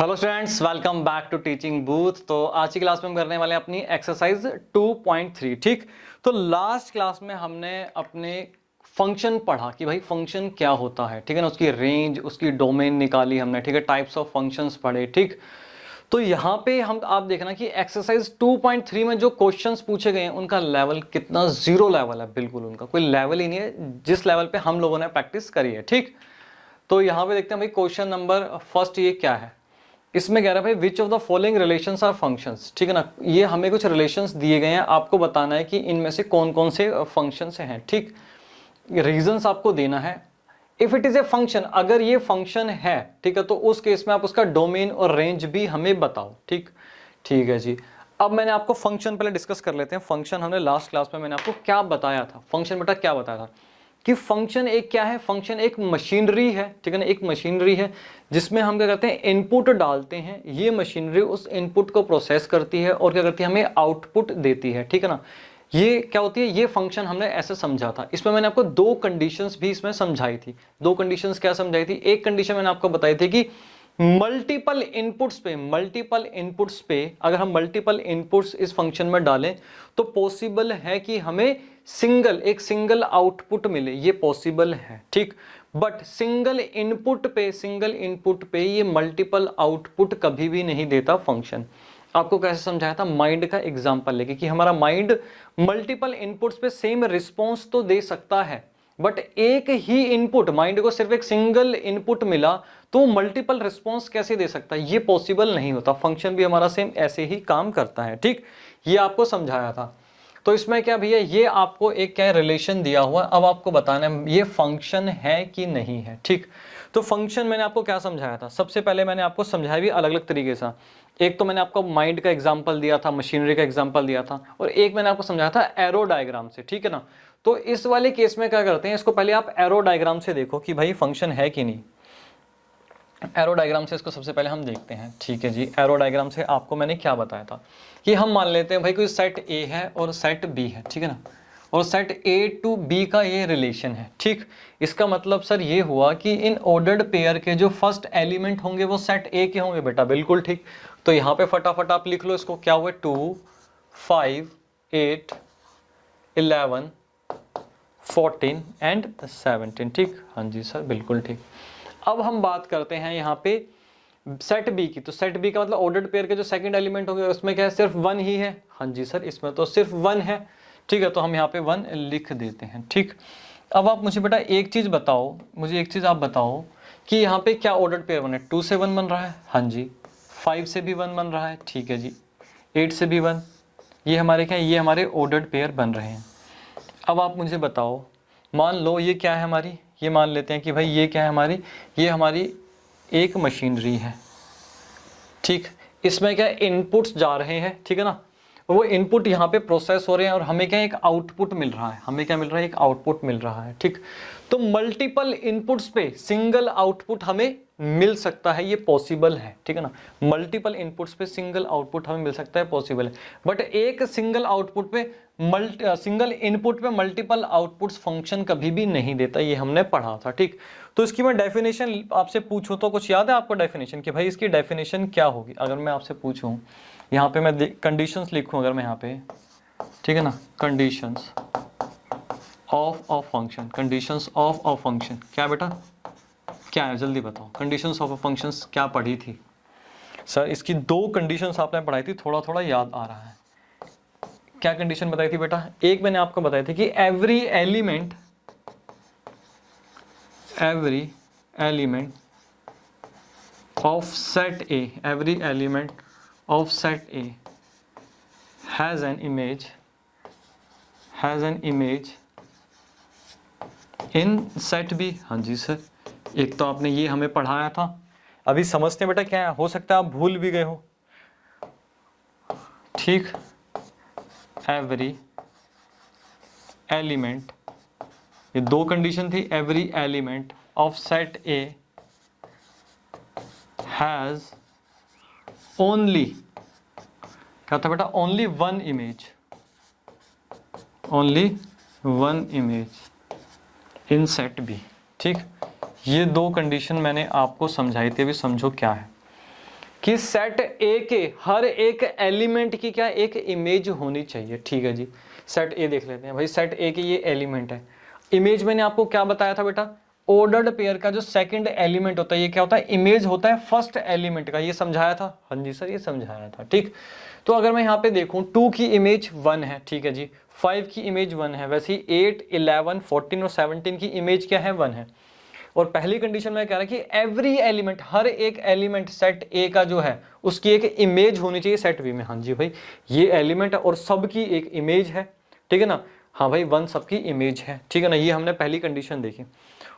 Hello students, welcome back to teaching booth. तो आज की क्लास में हम करने वाले हैं अपनी एक्सरसाइज 2.3। ठीक, तो लास्ट क्लास में हमने अपने फंक्शन पढ़ा कि भाई फंक्शन क्या होता है, ठीक है ना, उसकी रेंज, उसकी डोमेन निकाली हमने, ठीक है, टाइप्स ऑफ फंक्शंस पढ़े। ठीक, तो यहाँ पे हम आप देखना कि एक्सरसाइज 2.3 में जो क्वेश्चंस पूछे गए हैं उनका लेवल कितना जीरो लेवल है, बिल्कुल उनका कोई लेवल ही नहीं है जिस लेवल पे हम लोगों ने प्रैक्टिस करी है। ठीक, तो यहाँ पे देखते हैं भाई क्वेश्चन नंबर फर्स्ट ये क्या है। इसमें कह रहा है भाई which of the following relations are functions, ठीक है ना, ये हमें कुछ रिलेशंस दिए गए हैं, आपको बताना है कि इनमें से कौन कौन से फंक्शंस हैं। ठीक, रीजंस आपको देना है। If it is a function, अगर ये फंक्शन है, ठीक है, तो उस केस में आप उसका डोमेन और रेंज भी हमें बताओ। ठीक, ठीक है जी। अब मैंने आपको फंक्शन पहले डिस्कस कर लेते हैं। फंक्शन हमने लास्ट क्लास में मैंने आपको क्या बताया था, फंक्शन बेटा क्या बताया था कि फंक्शन एक क्या है, फंक्शन एक मशीनरी है, ठीक है ना, एक मशीनरी है जिसमें हम क्या करते हैं, इनपुट डालते हैं, ये मशीनरी उस इनपुट को प्रोसेस करती है और क्या करती है, हमें आउटपुट देती है। ठीक है ना, ये क्या होती है, ये फंक्शन हमने ऐसे समझा था। इसमें मैंने आपको दो कंडीशंस भी इसमें समझाई थी। दो कंडीशंस क्या समझाई थी, एक कंडीशन मैंने आपको बताई थी कि मल्टीपल इनपुट्स पे अगर हम मल्टीपल इनपुट्स इस फंक्शन में डालें तो पॉसिबल है कि हमें एक सिंगल आउटपुट मिले, ये पॉसिबल है। ठीक, बट सिंगल इनपुट पे ये मल्टीपल आउटपुट कभी भी नहीं देता फंक्शन। आपको कैसे समझाया था, माइंड का एग्जांपल लेके कि हमारा माइंड मल्टीपल इनपुट्स पे सेम रिस्पॉन्स तो दे सकता है, बट एक ही इनपुट, माइंड को सिर्फ एक सिंगल इनपुट मिला तो मल्टीपल रिस्पॉन्स कैसे दे सकता है, ये पॉसिबल नहीं होता। फंक्शन भी हमारा सेम ऐसे ही काम करता है। ठीक, ये आपको समझाया था। तो इसमें क्या भैया, ये आपको एक क्या रिलेशन दिया हुआ, अब आपको बताना है ये फंक्शन है कि नहीं है। ठीक, तो फंक्शन मैंने आपको क्या समझाया था, सबसे पहले मैंने आपको समझाया भी अलग अलग तरीके से। एक तो मैंने आपको माइंड का एग्जांपल दिया था, मशीनरी का एग्जांपल दिया था, और एक मैंने आपको समझाया था एरो डायग्राम से। ठीक है ना, तो इस वाले केस में क्या करते हैं, इसको पहले आप एरो डायग्राम से देखो कि भाई फंक्शन है कि नहीं। एरो डायग्राम से इसको सबसे पहले हम देखते हैं। ठीक है जी, एरो डायग्राम से आपको मैंने क्या बताया था कि हम मान लेते हैं भाई कोई सेट ए है और सेट बी है, ठीक है ना, और सेट ए टू बी का ये रिलेशन है। ठीक, इसका मतलब सर ये हुआ कि इन ऑर्डर्ड पेयर के जो फर्स्ट एलिमेंट होंगे वो सेट ए के होंगे बेटा, बिल्कुल ठीक। तो यहाँ पे फटाफट आप लिख लो इसको, क्या हुआ, 2 5 8 11 14 एंड 17। ठीक, हाँ जी सर, बिल्कुल ठीक। अब हम बात करते हैं यहाँ पे सेट बी की। तो सेट बी का मतलब ऑर्डर्ड पेयर के जो सेकंड एलिमेंट होंगे उसमें क्या है, सिर्फ 1 ही है। हाँ जी सर, इसमें तो सिर्फ 1 है। ठीक है, तो हम यहाँ पे 1 लिख देते हैं। ठीक, अब आप मुझे बेटा एक चीज बताओ, मुझे एक चीज आप बताओ कि यहाँ पे क्या ऑर्डर्ड पेयर बना है, 2 से 1 बन रहा है, हाँ जी, 5 से भी 1 बन रहा है, ठीक है जी, 8 से भी 1, ये हमारे क्या है, ये हमारे ऑर्डर्ड पेयर बन रहे हैं। अब आप मुझे बताओ, मान लो ये क्या है हमारी, ये मान लेते हैं कि भाई ये क्या है हमारी, ये हमारी एक मशीनरी है। ठीक, इसमें क्या इनपुट्स जा रहे हैं, ठीक है ना, वो इनपुट यहाँ पे प्रोसेस हो रहे हैं और हमें क्या एक आउटपुट मिल रहा है, हमें क्या मिल रहा है, एक आउटपुट मिल रहा है। ठीक, तो मल्टीपल इनपुट्स पे सिंगल आउटपुट हमें मिल सकता है, ये पॉसिबल है। ठीक है ना, मल्टीपल इनपुट्स पे सिंगल आउटपुट हमें मिल सकता है, पॉसिबल है। बट एक सिंगल आउटपुट पे सिंगल इनपुट पे मल्टीपल आउटपुट्स फंक्शन कभी भी नहीं देता, ये हमने पढ़ा था। ठीक, तो इसकी मैं डेफिनेशन आपसे पूछूं तो कुछ याद है आपको डेफिनेशन कि भाई इसकी डेफिनेशन क्या होगी, अगर मैं आपसे पूछूं, यहाँ पे मैं कंडीशंस लिखूं अगर मैं यहाँ पे, ठीक है ना, conditions of a function, conditions of a function, क्या बेटा क्या है, जल्दी बताओ, कंडीशंस ऑफ अ फंक्शंस क्या पढ़ी थी सर, इसकी दो कंडीशंस आपने पढ़ाई थी, थोड़ा थोड़ा याद आ रहा है। क्या कंडीशन बताई थी बेटा, एक मैंने आपको बताई थी कि every element of set A, every element of set A has an image in set B. हाँ जी सर, एक तो आपने ये हमें पढ़ाया था, अभी समझते बेटा क्या है, हो सकता है आप भूल भी गए हो। ठीक, एवरी एलिमेंट, ये दो कंडीशन थी, every element of set A has only, क्या था बेटा, only one image in set B. ठीक, ये दो कंडीशन मैंने आपको समझाई थी, अभी समझो क्या है। कि सेट ए के हर एक एलिमेंट की क्या एक इमेज होनी चाहिए। ठीक है जी, सेट ए देख लेते हैं भाई। सेट ए के ये एलिमेंट है, इमेज मैंने आपको क्या बताया था बेटा, ऑर्डर्ड पेयर का जो सेकंड एलिमेंट होता है ये क्या होता है, इमेज होता है फर्स्ट एलिमेंट का। ये समझाया था, हाँ जी सर ये समझाया था। ठीक, तो अगर मैं यहाँ पे देखूं 2 की इमेज 1 है, ठीक है जी, 5 की इमेज 1 है, वैसे ही 8, 11, 14 और 17 की इमेज क्या है, 1 है। और पहली कंडीशन में कह रहा है कि एवरी एलिमेंट, हर एक एलिमेंट सेट ए का जो है उसकी एक इमेज होनी चाहिए सेट बी में। हाँ जी भाई, ये एलिमेंट है और सबकी एक इमेज है, ठीक है ना। हाँ भाई 1 सबकी इमेज है, ठीक है ना, ये हमने पहली कंडीशन देखी।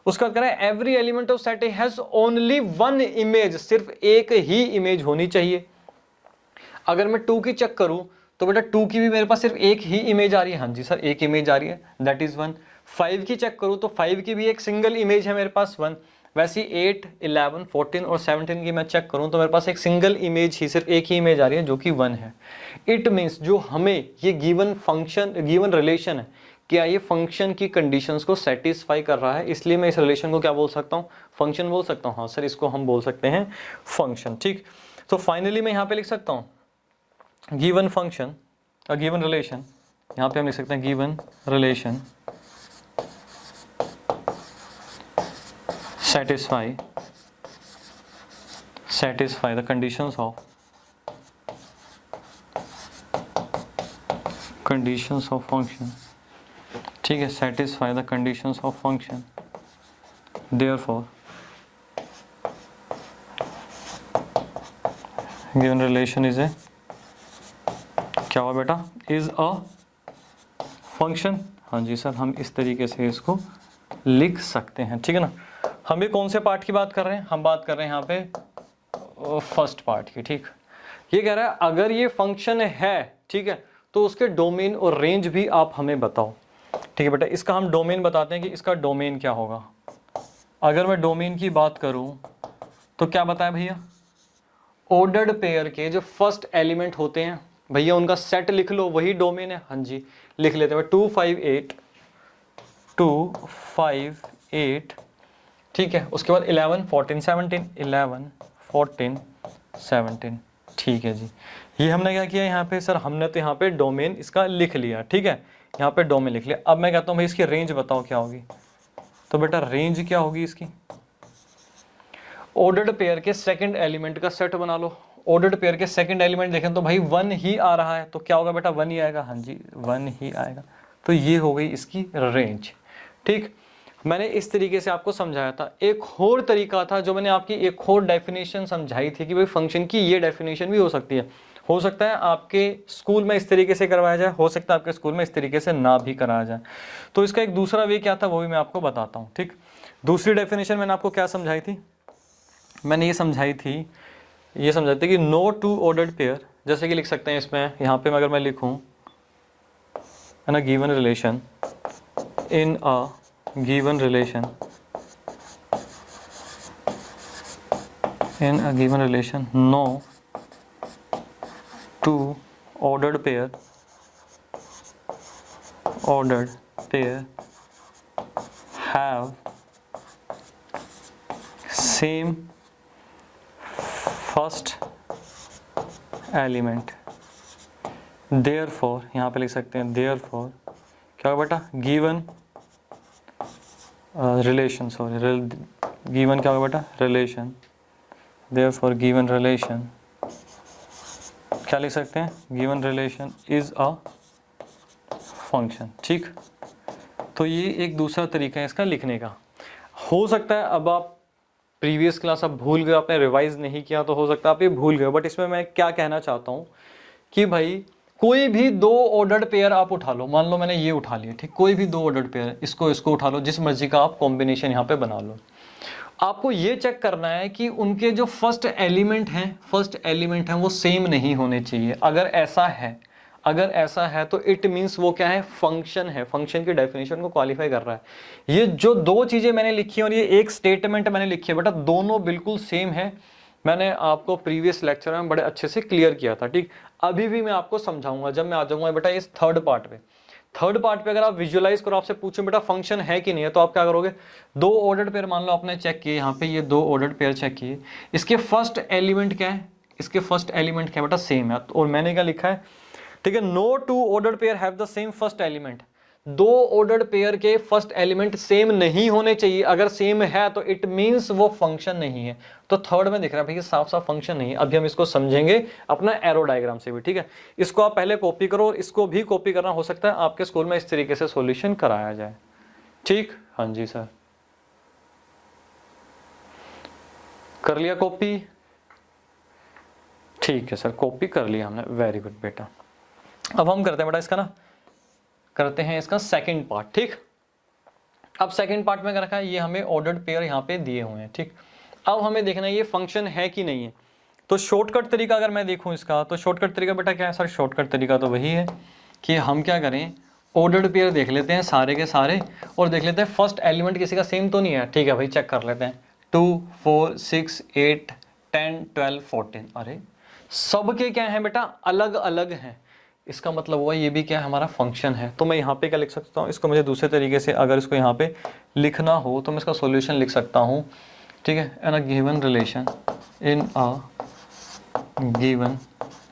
उसका कह रहा है every element of set A has only 1 image, सिर्फ एक ही इमेज होनी चाहिए। अगर मैं 2 की चेक करूं तो बेटा 2 की भी मेरे पास सिर्फ एक ही इमेज आ रही है। हाँ जी सर एक इमेज आ रही है, दैट इज 1। 5 की चेक करूं तो 5 की भी एक सिंगल इमेज है मेरे पास 1। वैसे 8, 11, 14 और 17 की मैं चेक करूं तो मेरे पास एक सिंगल इमेज ही, सिर्फ एक ही इमेज आ रही है जो कि 1 है। इट मीन्स जो हमें ये गिवन फंक्शन, गिवन रिलेशन है, क्या ये फंक्शन की कंडीशंस को सेटिस्फाई कर रहा है, इसलिए मैं इस रिलेशन को क्या बोल सकता हूँ, फंक्शन बोल सकता हूँ। हाँ सर इसको हम बोल सकते हैं फंक्शन। ठीक, तो फाइनली मैं यहाँ पे लिख सकता हूँ गिवन फंक्शन, गिवन रिलेशन, यहाँ पे हम लिख सकते हैं given relation satisfy the conditions of function। ठीक है, satisfy the conditions of function, therefore given relation is a क्या हुआ बेटा, is a function। हाँ जी सर हम इस तरीके से इसको लिख सकते हैं, ठीक है ना। हम ये कौन से पार्ट की बात कर रहे हैं, हम बात कर रहे हैं यहाँ पे फर्स्ट पार्ट की। ठीक, ये कह रहा है अगर ये फंक्शन है, ठीक है, तो उसके डोमेन और रेंज भी आप हमें बताओ। ठीक है बेटा, इसका हम डोमेन बताते हैं कि इसका डोमेन क्या होगा। अगर मैं डोमेन की बात करूं तो क्या बताया भैया, ऑर्डर्ड पेयर के जो फर्स्ट एलिमेंट होते हैं भैया उनका सेट लिख लो, वही डोमेन है। हाँ जी लिख लेते हैं 2, 5, 8, 2, 5, 8, ठीक है। उसके बाद 11, 14, 17, 11, 14, 17, ठीक है जी। ये हमने क्या किया यहाँ पे सर, हमने तो यहाँ पे डोमेन इसका लिख लिया, ठीक है, यहाँ पे डोमेन लिख लिया। अब मैं कहता हूँ भाई इसकी रेंज बताओ क्या होगी, तो बेटा रेंज क्या होगी इसकी, ऑर्डर्ड पेयर के सेकंड एलिमेंट का सेट बना लो। ऑर्डर्ड पेयर के सेकंड एलिमेंट देखें तो भाई 1 ही आ रहा है, तो क्या होगा बेटा 1 ही आएगा। हाँ जी 1 ही आएगा, तो ये हो गई इसकी रेंज। ठीक, मैंने इस तरीके से आपको समझाया था। एक और तरीका था जो मैंने आपकी एक और डेफिनेशन समझाई थी कि भाई फंक्शन की ये डेफिनेशन भी हो सकती है। हो सकता है आपके स्कूल में इस तरीके से करवाया जाए, हो सकता है आपके स्कूल में इस तरीके से ना भी कराया जाए। तो इसका एक दूसरा वे क्या था वो भी मैं आपको बताता हूँ। ठीक, दूसरी डेफिनेशन मैंने आपको क्या समझाई थी, मैंने ये समझाई थी कि नो टू ऑर्डर्ड पेयर, जैसे कि लिख सकते हैं इसमें, यहाँ पे अगर मैं लिखूँ है ना, given relation in a given relation no two ordered pair have same first element, therefore यहाँ पे लिख सकते हैं therefore क्या होगा बेटा, given रिलेशन, सॉरी गिवन क्या होगा बेटा, रिलेशन, देयरफॉर गिवन रिलेशन क्या लिख सकते हैं, given relation is a function. ठीक, तो ये एक दूसरा तरीका है इसका लिखने का। हो सकता है अब आप प्रीवियस क्लास आप भूल गए, आपने रिवाइज नहीं किया, तो हो सकता है आप ये भूल गए, बट इसमें मैं क्या कहना चाहता हूँ कि भाई कोई भी 2 ऑर्डर्ड पेयर आप उठा लो, मान लो मैंने ये उठा लिया, ठीक, कोई भी 2 ऑर्डर्ड पेयर, इसको उठा लो, जिस मर्जी का आप कॉम्बिनेशन यहाँ पे बना लो। आपको ये चेक करना है कि उनके जो फर्स्ट एलिमेंट हैं वो सेम नहीं होने चाहिए। अगर ऐसा है तो इट मीन्स वो क्या है, फंक्शन है, फंक्शन की डेफिनेशन को क्वालिफाई कर रहा है। ये जो 2 चीजें मैंने लिखी है और ये एक स्टेटमेंट मैंने लिखी है बेटा, दोनों बिल्कुल सेम है। मैंने आपको प्रीवियस लेक्चर में बड़े अच्छे से क्लियर किया था। ठीक, अभी भी मैं आपको समझाऊंगा जब मैं आ जाऊंगा बेटा इस थर्ड पार्ट पे अगर आप विजुअलाइज करो, आपसे पूछो बेटा फंक्शन है कि नहीं है, तो आप क्या करोगे, 2 ऑर्डर्ड पेयर मान लो आपने चेक किए, यहाँ पे ये 2 ऑर्डर्ड पेयर चेक किए, इसके फर्स्ट एलिमेंट क्या है, इसके फर्स्ट एलिमेंट क्या बेटा, सेम है। और मैंने क्या लिखा है, ठीक है, no two ordered pair have the same first element. दो ऑर्डर्ड पेयर के फर्स्ट एलिमेंट सेम नहीं होने चाहिए, अगर सेम है तो इट मींस वो फंक्शन नहीं है। तो थर्ड में दिख रहा है भैया साफ साफ फंक्शन नहीं है। अभी हम इसको समझेंगे अपना एरो डायग्राम से भी, ठीक है। इसको आप पहले कॉपी करो और इसको भी कॉपी करना, हो सकता है आपके स्कूल में इस तरीके से सॉल्यूशन कराया जाए, ठीक। हाँ जी सर, कर लिया कॉपी, ठीक है सर, कॉपी कर लिया हमने, वेरी गुड बेटा। अब हम करते हैं बेटा इसका ना, करते हैं इसका सेकंड पार्ट, ठीक। अब सेकंड पार्ट में क्या रखा है, ये हमें ऑर्डर्ड पेयर यहाँ पे दिए हुए हैं, ठीक। अब हमें देखना है ये फंक्शन है कि नहीं है। तो शॉर्टकट तरीका अगर मैं देखूं इसका, तो शॉर्टकट तरीका बेटा क्या है सर, शॉर्टकट तरीका तो वही है कि हम क्या करें, ऑर्डर्ड पेयर देख लेते हैं सारे के सारे और देख लेते हैं फर्स्ट एलिमेंट किसी का सेम तो नहीं है, ठीक है भाई, चेक कर लेते हैं। 2 4 6 8 10 12 14, अरे सबके क्या है बेटा, अलग अलग हैं। इसका मतलब हुआ ये भी क्या है, हमारा फंक्शन है। तो मैं यहाँ पे क्या लिख सकता हूँ, इसको मुझे दूसरे तरीके से अगर इसको यहाँ पे लिखना हो तो मैं इसका सॉल्यूशन लिख सकता हूँ, ठीक है। In a given relation, in a given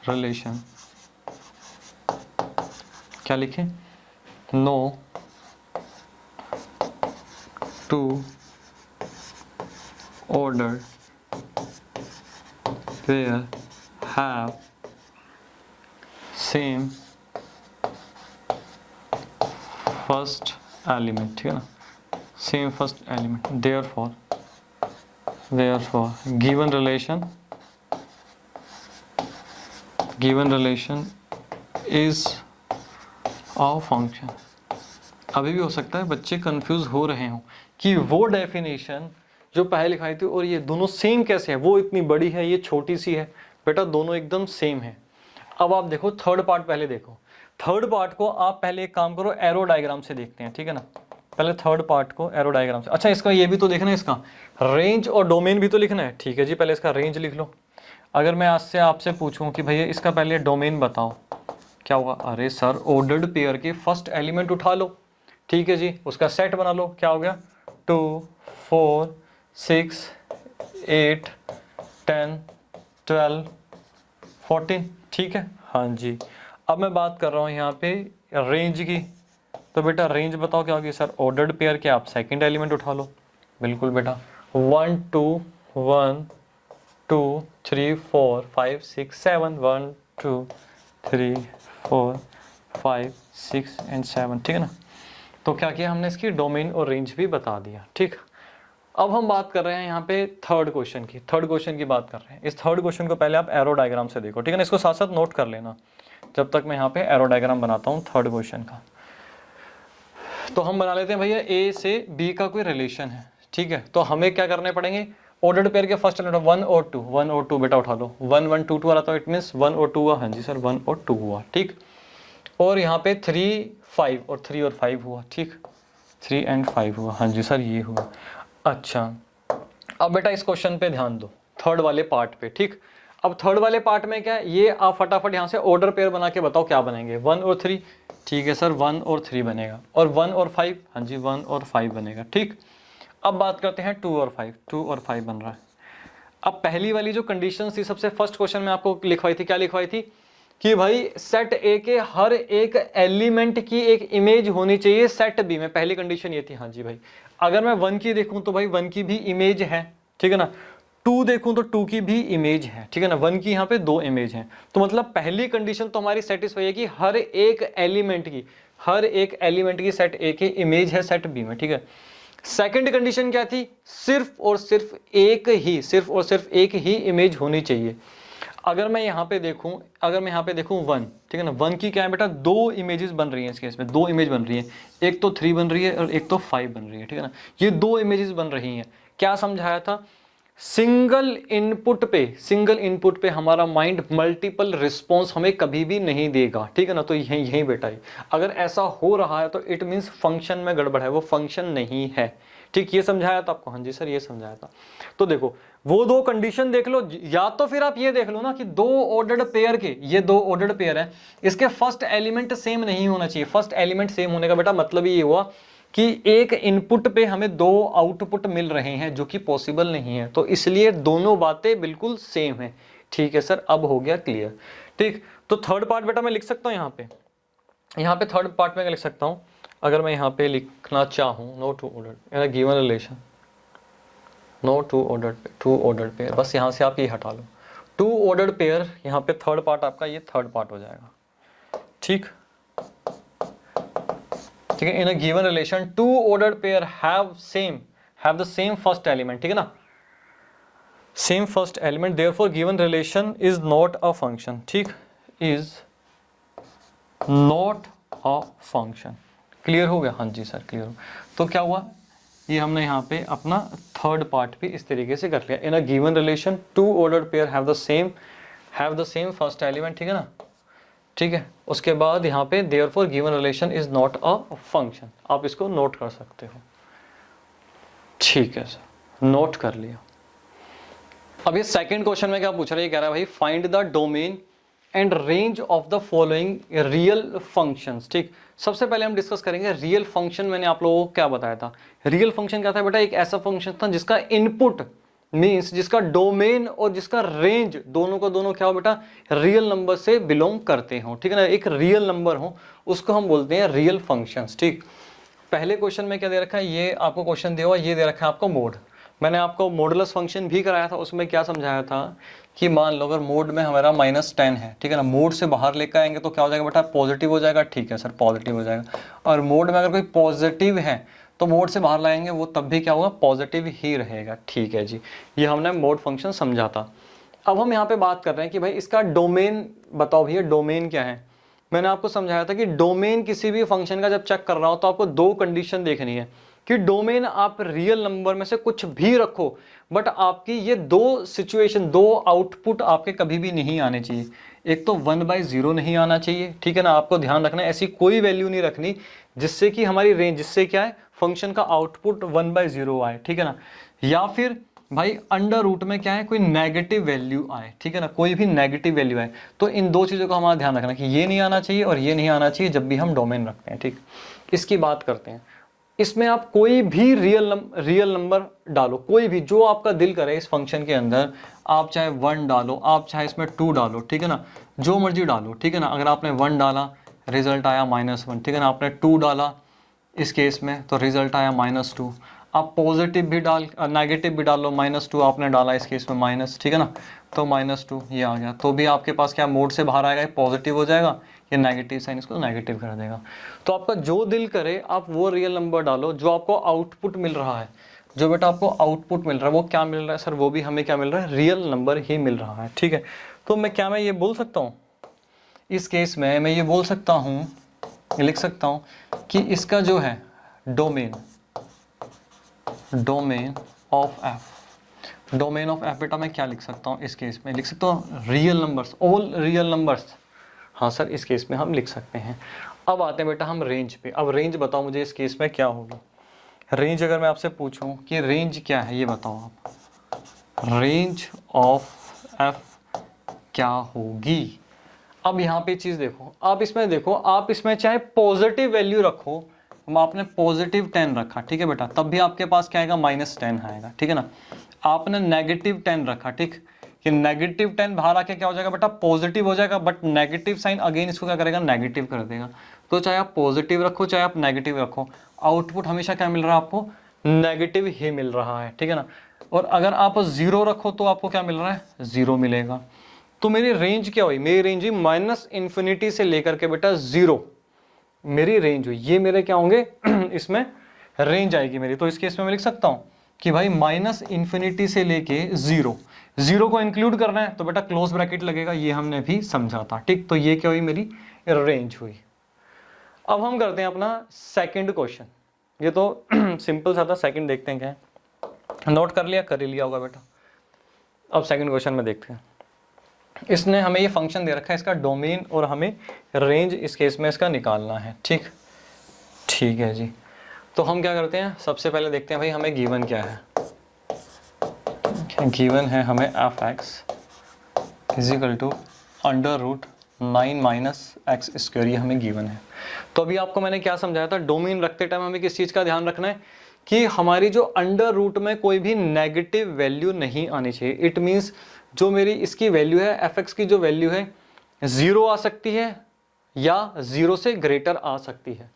relation क्या लिखें, no two order pair have same first element, ठीक है ना, same first element, therefore given relation is a function. अभी भी हो सकता है बच्चे कंफ्यूज हो रहे हों कि वो डेफिनेशन जो पहले लिखाई थी और ये दोनों सेम कैसे है, वो इतनी बड़ी है ये छोटी सी है। बेटा दोनों एकदम सेम है। अब आप देखो थर्ड पार्ट, पहले देखो थर्ड पार्ट को आप पहले एक काम करो, एरो डायग्राम से देखते हैं, ठीक है ना। पहले थर्ड पार्ट को एरो डायग्राम से, अच्छा इसका ये भी तो देखना है, इसका रेंज और डोमेन भी तो लिखना है, ठीक है जी। पहले इसका रेंज लिख लो। अगर मैं आज से आपसे पूछूं कि भैया इसका पहले डोमेन बताओ, क्या होगा, अरे सर ऑर्डर्ड पेयर के फर्स्ट एलिमेंट उठा लो, ठीक है जी, उसका सेट बना लो, क्या हो गया 2 4 6 8 10 12 14, ठीक है। हाँ जी, अब मैं बात कर रहा हूँ यहाँ पे रेंज की। तो बेटा रेंज बताओ क्या होगी सर, ऑर्डर्ड पेयर के आप सेकंड एलिमेंट उठा लो। बिल्कुल बेटा, 1 2 1 2 3 4 5 6 7 1 2 3 4 5 6 एंड 7, ठीक है ना। तो क्या किया हमने, इसकी डोमेन और रेंज भी बता दिया, ठीक। अब हम बात कर रहे हैं यहाँ पे थर्ड क्वेश्चन की बात कर रहे हैं। इस थर्ड क्वेश्चन को पहले आप एरो डायग्राम से देखो, ठीक है ना। इसको साथ साथ नोट कर लेना जब तक मैं यहाँ पे एरो डायग्राम बनाता हूँ थर्ड क्वेश्चन का। तो हम बना लेते हैं भैया ए से बी का कोई रिलेशन है, ठीक है। तो हमें क्या करने पड़ेंगे, ऑर्डर्ड पेयर के फर्स्ट एलिमेंट 1 और 2 बेटा उठा लो। 1 1 2 2 वाला, तो इट मीन्स 1 और 2 हुआ, हाँ जी सर 1 और 2 हुआ, ठीक। और यहाँ पे 3 5 और 3 और 5 हुआ, ठीक, 3 एंड 5 हुआ, हाँ जी सर ये हुआ। अच्छा अब बेटा इस क्वेश्चन पे ध्यान दो, थर्ड वाले पार्ट पे, ठीक। अब थर्ड वाले पार्ट में क्या है, ये आप फटाफट यहाँ से ऑर्डर पेयर बना के बताओ क्या बनेंगे, 1 और 3, ठीक है सर 1 और 3 बनेगा। और 1 और 5, हाँ जी 1 और 5 बनेगा, ठीक। अब बात करते हैं 2 और 5, 2 और 5 बन रहा है। अब पहली वाली जो कंडीशन थी सबसे फर्स्ट क्वेश्चन में आपको लिखवाई थी, क्या लिखवाई थी कि भाई सेट ए के हर एक एलिमेंट की एक इमेज होनी चाहिए सेट बी में, पहली कंडीशन ये थी। हाँ जी भाई, अगर मैं 1 की देखूं तो भाई 1 की भी इमेज है, ठीक है ना। 2 देखूं तो 2 की भी इमेज है, ठीक है ना। 1 की यहाँ पे 2 इमेज हैं, तो मतलब पहली कंडीशन तो हमारी सेटिस्फाई है कि हर एक एलिमेंट की सेट ए की इमेज है सेट बी में, ठीक है। सेकंड कंडीशन क्या थी, सिर्फ और सिर्फ एक ही इमेज होनी चाहिए। अगर मैं यहाँ पे देखूं 1, ठीक है ना, 1 की क्या है बेटा, 2 इमेजेस बन रही हैं, इस केस में 2 इमेज बन रही है, एक तो 3 बन रही है और एक तो 5 बन रही है, ठीक है ना। ये 2 इमेजेस बन रही हैं। क्या समझाया था, सिंगल इनपुट पे हमारा माइंड मल्टीपल रिस्पॉन्स हमें कभी भी नहीं देगा, ठीक है ना। तो यही बेटा है, अगर ऐसा हो रहा है तो इट मीन्स फंक्शन में गड़बड़ है, वो फंक्शन नहीं है, ठीक। ये समझाया था आपको, हाँ जी सर ये समझाया था। तो देखो वो 2 कंडीशन देख लो, या तो फिर आप ये देख लो ना कि 2 ऑर्डर्ड पेयर के, ये 2 ऑर्डर्ड पेयर है, इसके फर्स्ट एलिमेंट सेम नहीं होना चाहिए। फर्स्ट एलिमेंट सेम होने का बेटा मतलब ये हुआ कि एक इनपुट पे हमें दो आउटपुट मिल रहे हैं जो कि पॉसिबल नहीं है, तो इसलिए दोनों बातें बिल्कुल सेम है। ठीक है सर, अब हो गया क्लियर। ठीक, तो थर्ड पार्ट बेटा मैं लिख सकता हूँ यहाँ पे थर्ड पार्ट में लिख सकता हूँ, अगर मैं यहाँ पे लिखना चाहूँ, no two order given relation, no two ordered pair, बस यहाँ से आप ये हटा लो, टू ऑर्डर्ड पेयर, यहाँ पे थर्ड पार्ट आपका ये थर्ड पार्ट हो जाएगा। ठीक ठीक है, in a given relation two ordered pair have the same first element, ठीक है ना, same first element, therefore given relation is not a function. ठीक, is not a function. Clear हो गया? हाँ जी सर क्लियर हो। तो क्या हुआ, ये हमने यहाँ पे अपना थर्ड पार्ट भी इस तरीके से कर लिया। In a given relation two ordered pair have the same first element, ठीक है ना। ठीक है, उसके बाद यहाँ पे therefore given relation is not a function, आप इसको नोट कर सकते हो। ठीक है सर, नोट कर लिया। अब ये सेकंड क्वेश्चन में क्या पूछ रहा है, ये कह रहा है भाई find the domain and range of the following real functions. ठीक, सबसे पहले हम डिस्कस करेंगे रियल फंक्शन। मैंने आप लोगों को क्या बताया था, रियल फंक्शन क्या था बेटा, एक ऐसा फंक्शन था जिसका इनपुट मींस जिसका डोमेन और जिसका रेंज दोनों का दोनों क्या हो बेटा, रियल नंबर से बिलोंग करते हो। ठीक है ना, एक रियल नंबर हो उसको हम बोलते हैं रियल फंक्शंस। ठीक, पहले क्वेश्चन में क्या दे रखा है, ये आपको क्वेश्चन दिया हुआ, ये दे रखा है आपको मोड। मैंने आपको मॉडुलस फंक्शन भी कराया था, उसमें क्या समझाया था कि मान लो अगर मोड में हमारा -10 है, ठीक है ना, मोड से बाहर लेकर आएंगे तो क्या हो जाएगा बेटा, पॉजिटिव हो जाएगा। ठीक है सर, पॉजिटिव हो जाएगा। और मोड में अगर कोई पॉजिटिव है तो मोड से बाहर लाएंगे वो तब भी क्या होगा, पॉजिटिव ही रहेगा। ठीक है जी, ये हमने मोड फंक्शन समझा था। अब हम यहाँ पे बात कर रहे हैं कि भाई इसका डोमेन बताओ भैया, डोमेन क्या है। मैंने आपको समझाया था कि डोमेन किसी भी फंक्शन का जब चेक कर रहा हो तो आपको दो कंडीशन देखनी है कि डोमेन आप रियल नंबर में से कुछ भी रखो, बट आपकी ये दो सिचुएशन, दो आउटपुट आपके कभी भी नहीं आने चाहिए। एक तो 1/0 नहीं आना चाहिए, ठीक है ना, आपको ध्यान रखना है ऐसी कोई वैल्यू नहीं रखनी जिससे कि हमारी रेंज, जिससे क्या है फंक्शन का आउटपुट 1/0 आए, ठीक है ना। या फिर भाई अंडर रूट में क्या है, कोई नेगेटिव वैल्यू आए, ठीक है ना, कोई भी नेगेटिव वैल्यू आए। तो इन दो चीज़ों का हमारा ध्यान रखना कि ये नहीं आना चाहिए और ये नहीं आना चाहिए जब भी हम डोमेन रखते हैं। ठीक, इसकी बात करते हैं। इसमें आप कोई भी रियल नंबर डालो, कोई भी जो आपका दिल करे इस फंक्शन के अंदर, आप चाहे 1 डालो, आप चाहे इसमें 2 डालो, ठीक है ना, जो मर्जी डालो, ठीक है ना। अगर आपने 1 डाला रिजल्ट आया -1, ठीक है ना, आपने 2 डाला इस केस में तो रिजल्ट आया -2। आप पॉजिटिव भी डाल, नेगेटिव भी डालो, -2 आपने डाला इस केस में माइनस, ठीक है ना, तो -2 ये आ गया, तो भी आपके पास क्या मोड से बाहर आएगा, पॉजिटिव हो जाएगा, ये नेगेटिव साइन इसको नेगेटिव कर देगा। तो आपका जो दिल करे आप वो रियल नंबर डालो, जो आपको आउटपुट मिल रहा है, जो बेटा आपको आउटपुट मिल रहा है वो क्या मिल रहा है सर, वो भी हमें क्या मिल रहा है, रियल नंबर ही मिल रहा है। ठीक है, तो मैं ये बोल सकता हूँ इस केस में, मैं ये बोल सकता हूँ, ये लिख सकता हूँ कि इसका जो है डोमेन ऑफ एफ बेटा मैं क्या लिख सकता हूँ इस केस में, लिख सकता हूँ real numbers, all real numbers. हाँ सर, इस केस में हम लिख सकते हैं। अब आते हैं बेटा हम रेंज पे। अब रेंज बताओ मुझे इस केस में क्या होगी। रेंज अगर मैं आपसे पूछूं कि रेंज क्या है, ये बताओ आप, रेंज ऑफ एफ क्या होगी। अब यहाँ पे चीज देखो, आप इसमें चाहे पॉजिटिव वैल्यू रखो, आपने +10 रखा, ठीक है बेटा, तब भी आपके पास क्या आएगा, -10 आएगा, ठीक है ना। आपने -10 रखा, ठीक, कि -10 बाहर आके क्या हो जाएगा बेटा, पॉजिटिव हो जाएगा, बट नेगेटिव साइन अगेन इसको क्या करेगा, नेगेटिव कर देगा। तो चाहे आप पॉजिटिव रखो चाहे आप नेगेटिव रखो, आउटपुट हमेशा क्या मिल रहा है आपको, नेगेटिव ही मिल रहा है, ठीक है ना। और अगर आप 0 रखो तो आपको क्या मिल रहा है, 0 मिलेगा। तो मेरी रेंज क्या हुई, मेरी रेंज हुई -∞ से लेकर के बेटा 0, मेरी रेंज हुई, ये मेरे क्या होंगे इसमें रेंज आएगी मेरी। तो इस केस में मैं लिख सकता हूं कि भाई -∞ से लेके 0 को इंक्लूड करना है तो बेटा क्लोज ब्रैकेट लगेगा, ये हमने भी समझा था। ठीक, तो ये क्या हुई, मेरी रेंज हुई। अब हम करते हैं अपना सेकंड क्वेश्चन। ये तो सिंपल सा था, सेकंड देखते हैं क्या है। नोट कर लिया, कर ही लिया होगा बेटा। अब सेकंड क्वेश्चन में देखते हैं। इसने हमें ये फंक्शन दे रखा है, इसका डोमेन और हमें रेंज इस केस में इसका निकालना है। ठीक है जी। तो हम क्या करते हैं, सबसे पहले देखते हैं भाई हमें गिवन क्या है। गिवन है हमें f(x) = (√9) 9 माइनस एक्स स्क्वायर, ये हमें गिवन है। तो अभी आपको मैंने क्या समझाया था, डोमेन रखते टाइम हमें किस चीज़ का ध्यान रखना है कि हमारी जो अंडर रूट में कोई भी नेगेटिव वैल्यू नहीं आनी चाहिए। इट मीन्स जो मेरी इसकी वैल्यू है, एफ एक्स की जो वैल्यू है 0 आ सकती है या 0 से ग्रेटर आ सकती है।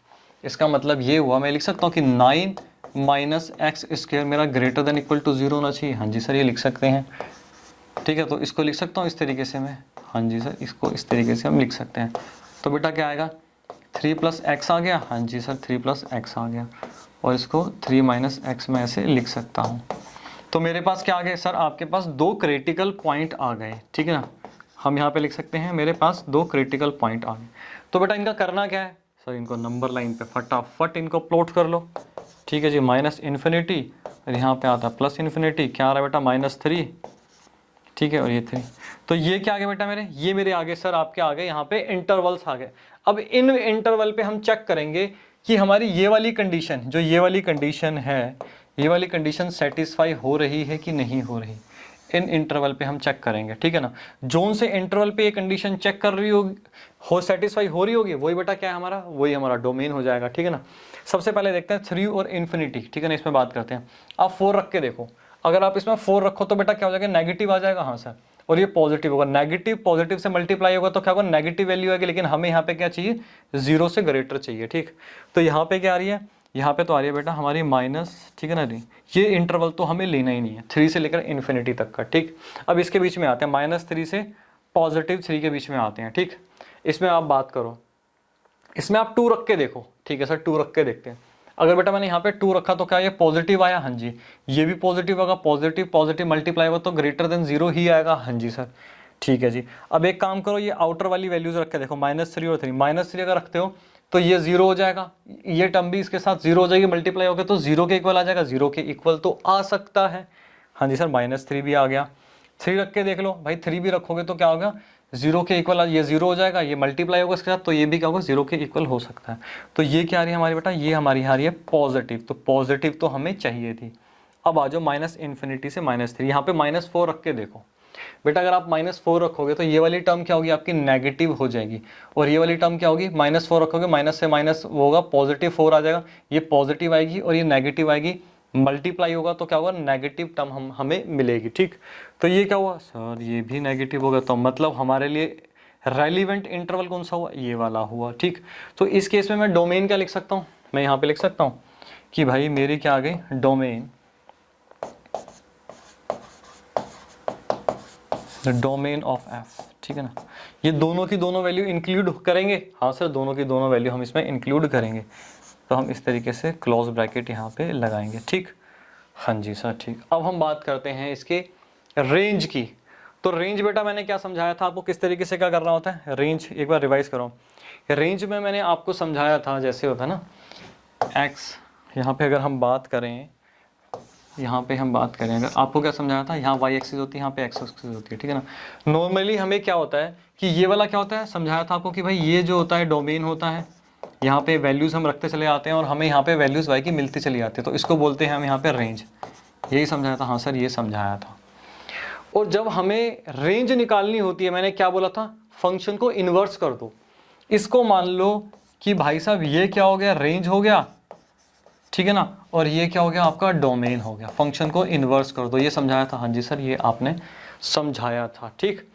इसका मतलब ये हुआ, मैं लिख सकता हूँ कि 9 माइनस एक्स स्क्वायर मेरा ग्रेटर देन इक्वल टू 0 होना चाहिए। हाँ जी सर, ये लिख सकते हैं। ठीक है, तो इसको लिख सकता हूँ इस तरीके से मैं। हाँ जी सर, इसको इस तरीके से हम लिख सकते हैं। तो बेटा क्या आएगा, 3 प्लस एक्स आ गया। हाँ जी सर, 3 प्लस एक्स आ गया, और इसको 3 माइनस एक्स में ऐसे लिख सकता हूँ। तो मेरे पास क्या आ गए सर, आपके पास 2 क्रिटिकल पॉइंट आ गए। ठीक है ना, हम यहाँ पे लिख सकते हैं मेरे पास 2 क्रिटिकल पॉइंट आ गए। तो बेटा इनका करना क्या है सर, इनको नंबर लाइन पे फटाफट इनको प्लॉट कर लो। ठीक है जी, माइनस इन्फिनिटी और यहाँ पे आता है प्लस इन्फिनिटी, क्या आ रहा है बेटा -3। ठीक है, और ये 3। तो ये क्या आ गया बेटा मेरे, ये मेरे आगे सर आपके आ गए यहाँ पे इंटरवल्स आ गए। अब इन इंटरवल पे हम चेक करेंगे कि हमारी ये वाली कंडीशन, जो ये वाली कंडीशन है, ये वाली कंडीशन सेटिस्फाई हो रही है कि नहीं हो रही। इन इंटरवल पे हम चेक करेंगे। ठीक है ना, जोन से इंटरवल पे ये कंडीशन चेक कर रही होगी, हो सेटिस्फाई हो रही होगी, वही बेटा क्या है हमारा, वही हमारा डोमेन हो जाएगा। ठीक है ना, सबसे पहले देखते हैं 3 और इन्फिनिटी। ठीक है ना, इसमें बात करते हैं। आप 4 रख के देखो, अगर आप इसमें 4 रखो तो बेटा क्या हो जाएगा, नेगेटिव आ जाएगा। हाँ सर, और ये पॉजिटिव होगा। नेगेटिव पॉजिटिव से मल्टीप्लाई होगा तो क्या होगा, नेगेटिव वैल्यू आएगी, लेकिन हमें यहाँ पे क्या चाहिए, 0 से ग्रेटर चाहिए। ठीक, तो यहाँ पे क्या आ रही है, यहाँ पे तो आ रही है बेटा हमारी माइनस। ठीक है ना जी, ये इंटरवल तो हमें लेना ही नहीं है, 3 से लेकर इन्फिनिटी तक का। ठीक, अब इसके बीच में आते हैं, -3 से +3 के बीच में आते हैं। ठीक, इसमें आप बात करो, इसमें आप 2 रख के देखो। ठीक है सर, 2 रख के देखते हैं। अगर बेटा मैंने यहाँ पे 2 रखा तो क्या ये पॉजिटिव आया, हाँ जी, ये भी पॉजिटिव होगा, पॉजिटिव पॉजिटिव मल्टीप्लाई होगा तो ग्रेटर देन 0 ही आएगा। हाँ जी सर, ठीक है जी। अब एक काम करो, ये आउटर वाली वैल्यूज रख के देखो, -3 और 3, -3 अगर रखते हो तो ये 0 हो जाएगा, ये टर्म भी इसके साथ 0 हो जाएगी, मल्टीप्लाई होगा तो 0 के इक्वल आ जाएगा, 0 के इक्वल तो आ सकता है। हाँ जी सर, -3 भी आ गया। 3 रख के देख लो भाई, 3 भी रखोगे तो क्या होगा, 0 के इक्वल, ये 0 हो जाएगा, ये मल्टीप्लाई होगा इसके साथ तो ये भी क्या होगा, 0 के इक्वल हो सकता है। तो ये क्या आ रही है हमारी बेटा, ये हमारी आ रही है पॉजिटिव, तो पॉजिटिव तो हमें चाहिए थी। अब आ जाओ -इन्फिनिटी से -3, यहाँ पे -4 रख के देखो बेटा। अगर आप -4 रखोगे तो ये वाली टर्म क्या होगी आपकी, नेगेटिव हो जाएगी, और ये वाली टर्म क्या होगी, -4 रखोगे, माइनस से माइनस वो होगा, +4 आ जाएगा, ये पॉजिटिव आएगी और ये नेगेटिव आएगी, मल्टीप्लाई होगा तो क्या होगा, नेगेटिव टर्म हमें मिलेगी। ठीक, तो ये क्या हुआ सर, ये भी नेगेटिव होगा, तो मतलब हमारे लिए रेलिवेंट इंटरवल कौन सा हुआ, ये वाला हुआ। ठीक, तो इस केस में मैं डोमेन क्या लिख सकता हूँ, मैं यहाँ पे लिख सकता हूँ कि भाई मेरी क्या आ गई, डोमेन, डोमेन ऑफ एफ। ठीक है ना, ये दोनों की दोनों वैल्यू इंक्लूड करेंगे। हाँ सर, दोनों की दोनों वैल्यू हम इसमें इंक्लूड करेंगे, तो हम इस तरीके से क्लोज ब्रैकेट यहाँ पे लगाएंगे। ठीक, हाँ जी सर, ठीक। अब हम बात करते हैं इसके रेंज की। तो रेंज बेटा मैंने क्या समझाया था आपको, किस तरीके से क्या करना होता है, रेंज एक बार रिवाइज करो। रेंज में मैंने आपको समझाया था, जैसे होता है ना एक्स, यहाँ पे अगर हम बात करें, यहाँ पे हम बात करें, अगर आपको क्या समझाया था, यहाँ वाई एक्सिस होती है, यहाँ पे एक्स एक्सिस होती है। ठीक है ना, नॉर्मली हमें क्या होता है कि ये वाला क्या होता है, समझाया था आपको कि भाई ये जो होता है डोमेन होता है, यहाँ पे वैल्यूज हम रखते चले आते हैं और हमें यहाँ पे वैल्यूज वाई की मिलती चली आती है, तो इसको बोलते हैं हम यहाँ पे रेंज। यही समझाया था, हाँ सर ये समझाया था। और जब हमें रेंज निकालनी होती है, मैंने क्या बोला था, फंक्शन को इन्वर्स कर दो। इसको मान लो कि भाई साहब ये क्या हो गया, रेंज हो गया। ठीक है ना, और ये क्या हो गया आपका, डोमेन हो गया। फंक्शन को इन्वर्स कर दो, ये समझाया था। हाँ जी सर, ये आपने समझाया था। ठीक,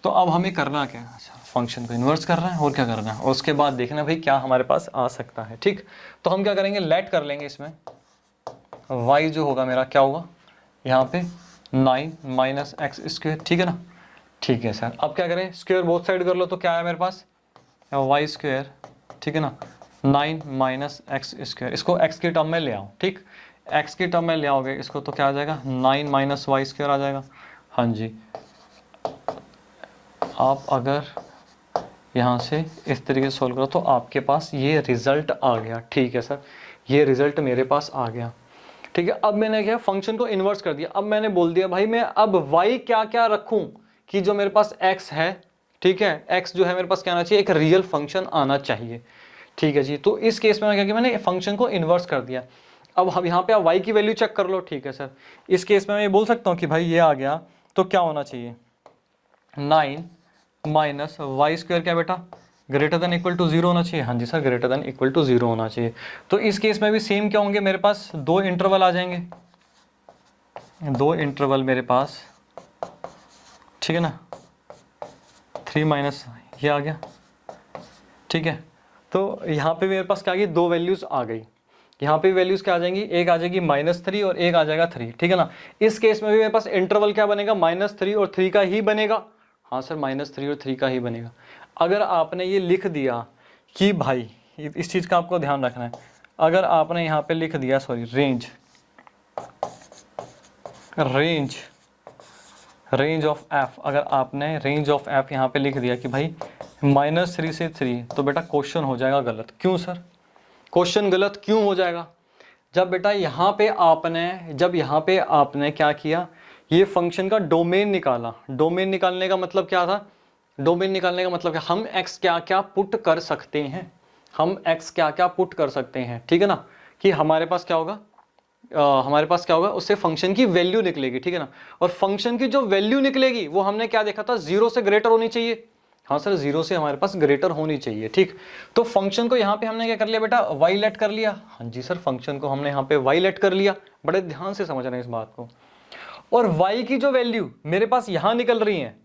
तो अब हमें करना क्या है, अच्छा फंक्शन को इन्वर्स कर रहे हैं, और क्या करना है, और उसके बाद देखना भाई क्या हमारे पास आ सकता है। ठीक, तो हम क्या करेंगे, लेट कर लेंगे इसमें, y जो होगा मेरा क्या होगा यहाँ पे 9 माइनस एक्स स्क्वायर। ठीक है ना, ठीक है सर। अब क्या करें, स्क्वायर बोथ साइड कर लो, तो क्या है मेरे पास, वाई स्क्वायर। ठीक है ना, 9 माइनस एक्स स्क्वायर, इसको x की टर्म में ले आओ। ठीक, x की टर्म में ले आओगे इसको तो क्या आ जाएगा, 9 माइनस वाई स्क्वायर आ जाएगा। हाँ जी, आप अगर यहाँ से इस तरीके से सोल्व करो तो आपके पास ये रिजल्ट आ गया। ठीक है सर, ये रिजल्ट मेरे पास आ गया। ठीक है, अब मैंने क्या फंक्शन को इन्वर्स कर दिया। अब मैंने बोल दिया भाई मैं अब y क्या क्या रखूं कि जो मेरे पास x है, ठीक है, x जो है मेरे पास क्या आना चाहिए, एक रियल फंक्शन आना चाहिए। ठीक है जी, तो इस केस में क्या किया, मैंने फंक्शन को इन्वर्स कर दिया। अब हम यहाँ पे आप y की वैल्यू चेक कर लो। ठीक है सर, इस केस में मैं ये बोल सकता हूँ कि भाई ये आ गया तो क्या होना चाहिए, 9 माइनस वाई स्क्वायर क्या बेटा, greater than equal to zero होना चाहिए। हाँ जी sir, greater than equal to zero होना चाहिए। तो इस केस में भी सेम क्या होंगे, मेरे पास दो इंटरवल आ जाएंगे, दो इंटरवल मेरे पास, ठीक है ना, 3 माइनस ये आ गया, ठीक है। तो यहाँ पे मेरे पास क्या आ गई, दो वैल्यूज आ गई। यहाँ पे वैल्यूज क्या आ जाएंगी, एक आ जाएगी -3 और एक आ जाएगा 3, ठीक है ना। इस केस में भी मेरे पास इंटरवल क्या बनेगा, -3 और 3 का ही बनेगा। हाँ सर, -3 और 3 का ही बनेगा। अगर आपने ये लिख दिया कि भाई, इस चीज़ का आपको ध्यान रखना है, अगर आपने यहाँ पे लिख दिया, सॉरी, रेंज ऑफ एफ, अगर आपने रेंज ऑफ एफ यहाँ पे लिख दिया कि भाई -3 से 3, तो बेटा क्वेश्चन हो जाएगा गलत। क्यों सर, क्वेश्चन गलत क्यों हो जाएगा, जब बेटा यहाँ पे आपने क्या किया, ये फंक्शन का डोमेन निकाला। डोमेन निकालने का मतलब क्या था, डोमेन निकालने का मतलब हम x क्या क्या पुट कर सकते हैं, हम x क्या क्या पुट कर सकते हैं, ठीक है ना, कि हमारे पास क्या होगा, उससे फंक्शन की वैल्यू निकलेगी, ठीक है ना। और फंक्शन की जो वैल्यू निकलेगी वो हमने क्या देखा था, 0 से ग्रेटर होनी चाहिए। हाँ सर, 0 से हमारे पास ग्रेटर होनी चाहिए, ठीक। तो फंक्शन को यहाँ पे हमने क्या कर लिया बेटा, y लेट कर लिया। हाँ जी सर, फंक्शन को हमने यहाँ पे y लेट कर लिया। बड़े ध्यान से समझ रहे हैं इस बात को। और y की जो वैल्यू मेरे पास यहाँ निकल रही है,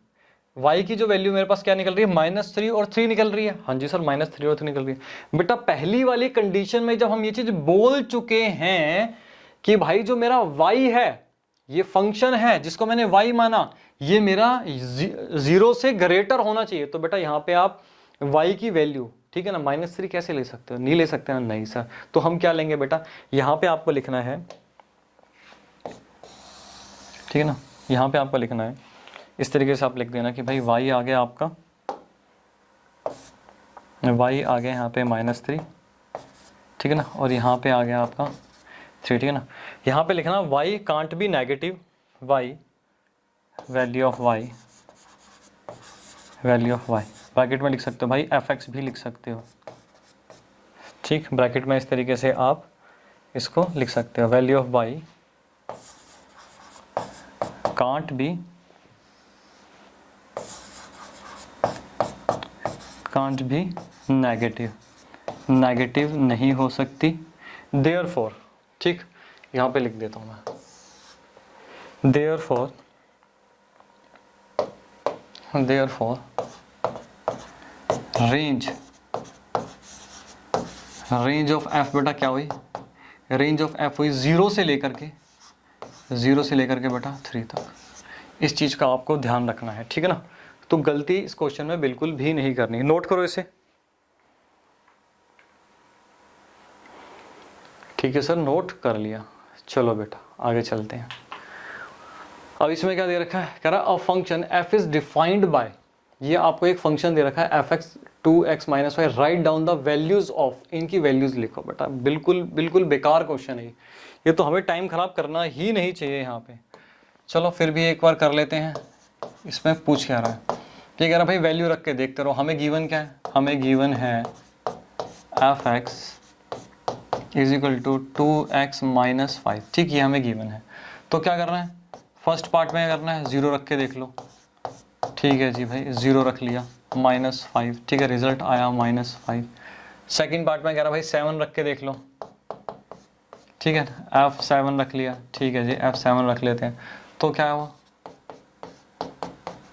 y की जो वैल्यू मेरे पास क्या निकल रही है, -3 और 3 निकल रही है। हाँ जी सर, -3 और 3 निकल रही है। बेटा पहली वाली कंडीशन में जब हम ये चीज बोल चुके हैं कि भाई जो मेरा y है, ये फंक्शन है जिसको मैंने y माना, ये मेरा 0 से ग्रेटर होना चाहिए, तो बेटा यहाँ पे आप y की वैल्यू, ठीक है ना, -3 कैसे ले सकते हो, नहीं ले सकते ना, नहीं सर। तो हम क्या लेंगे बेटा, यहाँ पे आपको लिखना है, ठीक है ना, यहाँ पे आपको लिखना है इस तरीके से, आप लिख देना कि भाई y आ गया आपका, y आ गया यहाँ पे -3, ठीक है ना, और यहाँ पे आ गया आपका 3, ठीक है ना। यहाँ पे लिखना y can't be negative, y value of y, bracket में लिख सकते हो भाई, fx भी लिख सकते हो, ठीक, ब्रैकेट में इस तरीके से आप इसको लिख सकते हो, value of y can't be negative नहीं हो सकती, देयरफॉर, ठीक, यहाँ पे लिख देता हूँ मैं, देयरफॉर रेंज ऑफ एफ बेटा क्या हुई, रेंज ऑफ एफ हुई 0 से लेकर के बेटा 3 तक। इस चीज़ का आपको ध्यान रखना है, ठीक है ना। तो गलती इस क्वेश्चन में बिल्कुल भी नहीं करनी, नोट करो इसे, ठीक है सर, नोट कर लिया। चलो बेटा आगे चलते हैं। अब इसमें क्या दे रखा है, कह रहा a function f is defined by, ये आपको एक फंक्शन दे रखा है fx 2x - y, write down the values of, इनकी वैल्यूज लिखो बेटा। बिल्कुल बेकार क्वेश्चन है ये तो हमें टाइम खराब करना ही नहीं चाहिए यहाँ पे। चलो फिर भी एक बार कर लेते हैं। इसमें पूछ क्या रहा है, ये कह रहा भाई वैल्यू रख के देखते रहो। हमें गिवन क्या है, हमें गिवन है fx is equal to 2x - 5, ठीक, ये हमें गिवन है। तो क्या करना है, फर्स्ट पार्ट में करना है 0 रख के देख लो, ठीक है जी भाई, 0 रख लिया, -5, ठीक है, रिजल्ट आया -5। सेकंड पार्ट में कह रहा भाई 7 रख के देख लो, ठीक है, f7 रख लिया, ठीक है जी, f7 रख लेते हैं, तो क्या हुआ,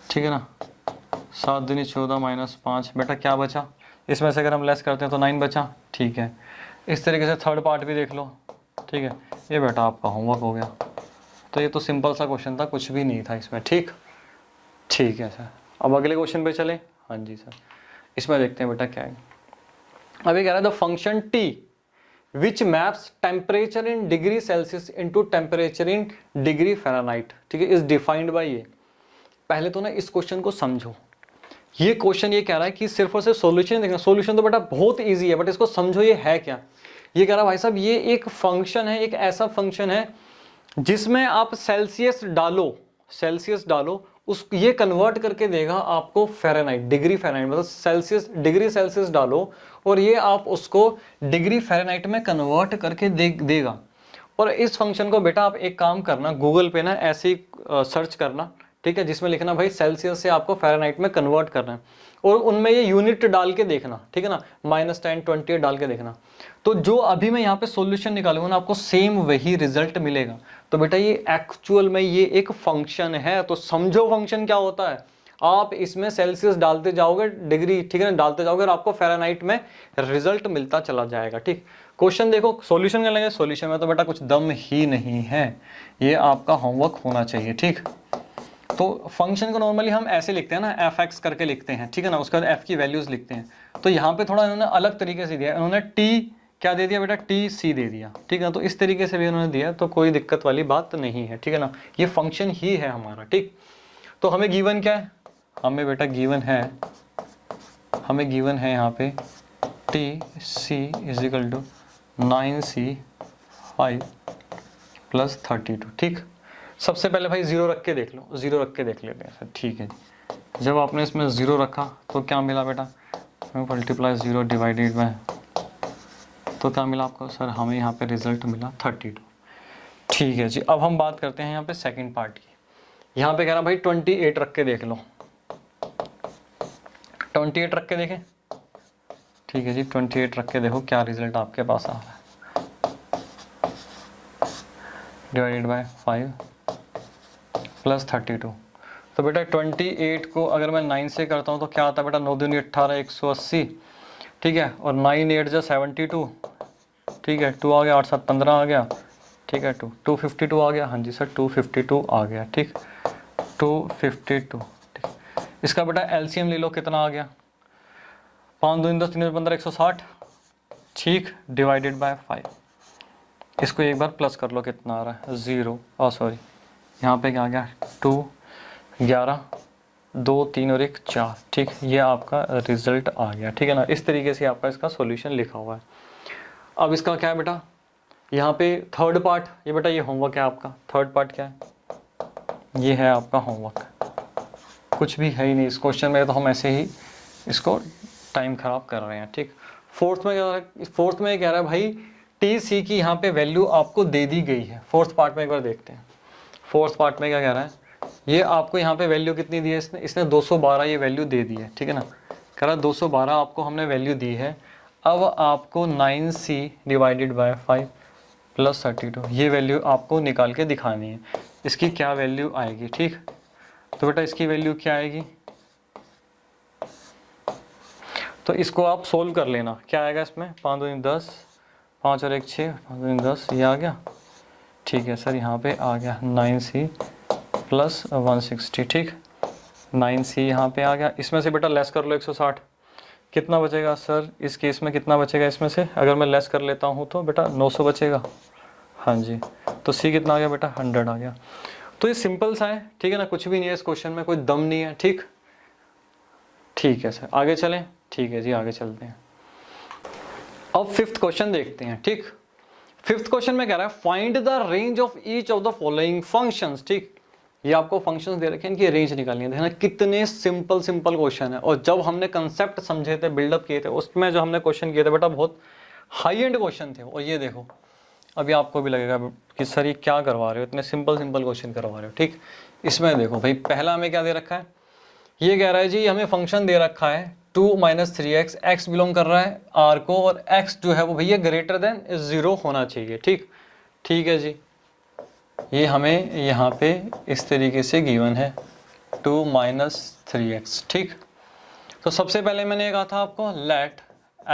ठीक है ना, 7 दूनी 14 -5, बेटा क्या बचा, इसमें से अगर हम लेस करते हैं तो 9 बचा, ठीक है। इस तरीके से थर्ड पार्ट भी देख लो, ठीक है, ये बेटा आपका होमवर्क हो गया। तो ये तो सिंपल सा क्वेश्चन था, कुछ भी नहीं था इसमें, ठीक है सर। अब अगले क्वेश्चन पे चले। हाँ जी सर, इसमें देखते हैं बेटा क्या है। अभी कह रहा है the function t which maps temperature in degree Celsius into temperature in degree Fahrenheit, ठीक है, इज डिफाइंड बाय ये। पहले तो ना इस क्वेश्चन को समझो। ये क्वेश्चन ये कह रहा है कि सिर्फ और सिर्फ सॉल्यूशन देखना, सॉल्यूशन तो बेटा बहुत इजी है, बट इसको समझो ये है क्या। ये कह रहा है भाई साहब ये एक फंक्शन है, एक ऐसा फंक्शन है जिसमें आप सेल्सियस डालो, उस ये कन्वर्ट करके देगा आपको फ़ारेनहाइट, डिग्री फ़ारेनहाइट, मतलब सेल्सियस, डिग्री सेल्सियस डालो और ये आप उसको डिग्री फ़ारेनहाइट में कन्वर्ट करके देगा। और इस फंक्शन को बेटा आप एक काम करना, गूगल पे ना ऐसे ही सर्च करना, ठीक है, जिसमें लिखना भाई सेल्सियस से आपको फ़ारेनहाइट में कन्वर्ट करना है, और उनमें ये यूनिट डाल के देखना, ठीक है ना, -10 28 डाल के देखना। तो जो अभी मैं यहाँ पे सॉल्यूशन निकालूंगा ना, आपको सेम वही रिजल्ट मिलेगा। तो बेटा ये एक्चुअल में ये एक फंक्शन है, तो समझो फंक्शन क्या होता है। आप इसमें सेल्सियस डालते जाओगे, डिग्री, ठीक है ना, डालते जाओगे और आपको फ़ारेनहाइट में रिजल्ट मिलता चला जाएगा। ठीक, क्वेश्चन देखो, सॉल्यूशन कर लेंगे। सॉल्यूशन में तो बेटा कुछ दम ही नहीं है, ये आपका होमवर्क होना चाहिए। ठीक, तो फंक्शन को नॉर्मली हम ऐसे लिखते हैं ना, एफ एक्स करके लिखते हैं, ठीक है ना, उसके बाद एफ की वैल्यूज लिखते हैं। तो यहाँ पे थोड़ा इन्होंने अलग तरीके से दिया, इन्होंने टी क्या दे दिया बेटा, टी सी दे दिया, ठीक है। तो इस तरीके से भी उन्होंने दिया, तो कोई दिक्कत वाली बात नहीं है, ठीक है ना, ये फंक्शन ही है हमारा। ठीक, तो हमें गिवन क्या है, हमें बेटा गिवन है, हमें गिवन है यहाँ पे T C is equal to 9c5 + 32। ठीक, सबसे पहले भाई जीरो रख के देख लो, जीरो रख के देख लेते हैं सर। ठीक है जी, जब आपने इसमें जीरो रखा तो क्या मिला बेटा, मल्टीप्लाई 0 डिवाइडेड बाय, तो क्या मिला आपको सर, हमें यहाँ पे रिजल्ट मिला 32। ठीक है जी, अब हम बात करते हैं यहाँ पे सेकंड पार्ट की। यहाँ पे कह रहा भाई 28 रख के देख लो, 28 रख के देखें। ठीक है जी, 28 रख के देखो क्या रिजल्ट आपके पास आ रहा है, डिवाइडेड बाय 5 + 32। तो बेटा 28 को अगर मैं 9 से करता हूँ तो क्या आता है बेटा, 9 दूनी 18 180, ठीक है, और 9 8 जा 72, ठीक है, 2 आ गया, 8 7 15 आ गया, ठीक है, 252 आ गया। हाँ जी सर 252 आ गया। ठीक, 252। ठीक, इसका बेटा एलसीएम ले लो, कितना आ गया, 5 2 10 3 15 160, ठीक, डिवाइडेड बाय 5। इसको एक बार प्लस कर लो, कितना आ रहा है 0, सॉरी यहाँ पे क्या आ गया 2 11 2 3 और 1 4। ठीक, ये आपका रिजल्ट आ गया, ठीक है ना। इस तरीके से आपका इसका सॉल्यूशन लिखा हुआ है। अब इसका क्या है बेटा, यहाँ पे थर्ड पार्ट, ये बेटा ये होमवर्क है आपका। थर्ड पार्ट क्या है, ये है आपका होमवर्क, कुछ भी है ही नहीं इस क्वेश्चन में, तो हम ऐसे ही इसको टाइम खराब कर रहे हैं। ठीक, फोर्थ में कह रहा है भाई टी सी की यहाँ पे वैल्यू आपको दे दी गई है। फोर्थ पार्ट में एक बार देखते हैं, फोर्थ पार्ट में क्या कह रहा है, ये आपको यहाँ पे वैल्यू कितनी दी है, इसने 212 ये वैल्यू दे दी है, ठीक है ना। कह रहा 212 आपको हमने वैल्यू दी है। अब आपको 9c डिवाइडेड बाय 5 + 32 ये वैल्यू आपको निकाल के दिखानी है, इसकी क्या वैल्यू आएगी। ठीक, तो बेटा इसकी वैल्यू क्या आएगी, तो इसको आप सोल्व कर लेना, क्या आएगा इसमें, 5 2 10, 5 और 1 6, 5 2 10, ये आ गया। ठीक है सर, यहाँ पे आ गया 9c + 160। ठीक, 9c यहाँ पे आ गया, इसमें से बेटा लेस कर लो 160, कितना बचेगा सर, इस केस में कितना बचेगा, इसमें से अगर मैं लेस कर लेता हूँ तो बेटा 900 बचेगा। हाँ जी, तो c कितना आ गया बेटा 100 आ गया। तो ये सिंपल सा है, ठीक है ना, कुछ भी नहीं है इस क्वेश्चन में, कोई दम नहीं है। ठीक, ठीक है सर, आगे चलें। ठीक है जी, आगे चलते हैं। अब फिफ्थ क्वेश्चन देखते हैं। ठीक, फिफ्थ क्वेश्चन में कह रहा है find the range of each of the following functions. ठीक, ये आपको फंक्शंस दे रखे हैं, इनकी रेंज निकालनी है। देखना कितने सिंपल क्वेश्चन है, और जब हमने कंसेप्ट समझे थे, बिल्डअप किए थे, उसमें जो हमने क्वेश्चन किए थे बेटा बहुत हाई एंड क्वेश्चन थे। और ये देखो अभी आपको भी लगेगा कि सर ये क्या करवा रहे हो, इतने सिंपल क्वेश्चन करवा रहे हो। ठीक, इसमें देखो भाई पहला हमें क्या दे रखा है, ये कह रहा है जी हमें फंक्शन दे रखा है 2 - 3x, x बिलोंग कर रहा है r को, और x जो है वो भैया ग्रेटर देन 0 होना चाहिए। ठीक, ठीक है जी, ये हमें यहाँ पे इस तरीके से गिवन है 2 - 3x। ठीक, तो सबसे पहले मैंने कहा था आपको लेट